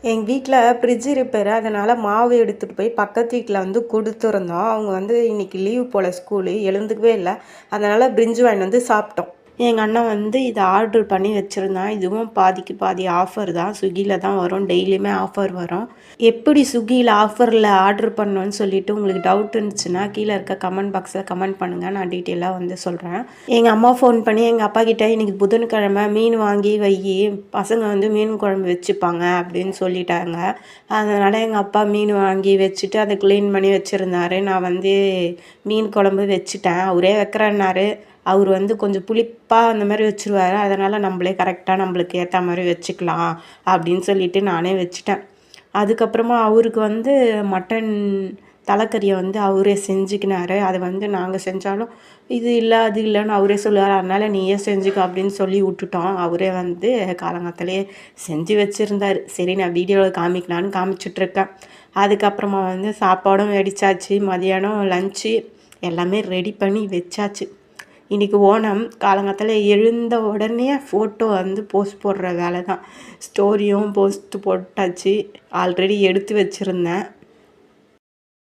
எங்கள் வீட்டில் fridge repair. அதனால் மாவு எடுத்துகிட்டு போய் பக்கத்து வீட்டில் வந்து கொடுத்துருந்தோம். அவங்க வந்து இன்றைக்கி லீவ் போல் ஸ்கூலு எழுந்துக்கவே இல்லை. அதனால் பிரிஞ்சி வாங்கிட்டு வந்து சாப்பிட்டோம். எங்கள் அண்ணன் வந்து இதை ஆர்டர் பண்ணி வச்சுருந்தான். இதுவும் பாதிக்கு பாதி ஆஃபர் தான். ஸ்விக்கியில் தான் வரும். டெய்லியுமே ஆஃபர் வரும். எப்படி ஸ்விக்கியில் ஆஃபரில் ஆர்டர் பண்ணணும்னு சொல்லிட்டு உங்களுக்கு டவுட் இருந்துச்சுன்னா கீழே இருக்க கமெண்ட் பாக்ஸில் கமெண்ட் பண்ணுங்கள். நான் டீட்டெயிலாக வந்து சொல்கிறேன். எங்கள் அம்மா ஃபோன் பண்ணி எங்கள் அப்பா கிட்டே இன்றைக்கி புதன்கிழமை மீன் வாங்கி வை, பசங்க வந்து மீன் குழம்பு வச்சுப்பாங்க அப்படின்னு சொல்லிட்டாங்க. அதனால் எங்கள் அப்பா மீன் வாங்கி வச்சுட்டு அதை க்ளீன் பண்ணி வச்சுருந்தாரு. நான் வந்து மீன் குழம்பு வச்சுட்டேன். அவரே வைக்கிறேன்னாரு. அவர் வந்து கொஞ்சம் புளிப்பாக அந்த மாதிரி வச்சுருவாரு. அதனால் நம்மளே கரெக்டாக நம்மளுக்கு ஏற்ற மாதிரி வச்சுக்கலாம் அப்படின்னு சொல்லிவிட்டு நானே வச்சுட்டேன். அதுக்கப்புறமா அவருக்கு வந்து மட்டன் தலைக்கறியை வந்து அவரே செஞ்சுக்கினாரு. அதை வந்து நாங்கள் செஞ்சாலும் இது இல்லை அது இல்லைன்னு அவரே சொல்லுவார். அதனால் நீயே செஞ்சுக்க அப்படின்னு சொல்லி விட்டுட்டோம். அவரே வந்து காலங்காத்தாலே செஞ்சு வச்சுருந்தார். சரி நான் வீடியோவில் காமிக்கலான்னு காமிச்சிட்ருக்கேன். அதுக்கப்புறமா வந்து சாப்பாடும் வெடிச்சாச்சு. மதியானம் லஞ்சு எல்லாமே ரெடி பண்ணி வச்சாச்சு. இன்றைக்கி ஓணம். காலங்காத்தால எழுந்த உடனே ஃபோட்டோ வந்து போஸ்ட் போடுற வேலை தான். ஸ்டோரியும் போஸ்ட்டு போட்டாச்சு. ஆல்ரெடி எடுத்து வச்சுருந்தேன்.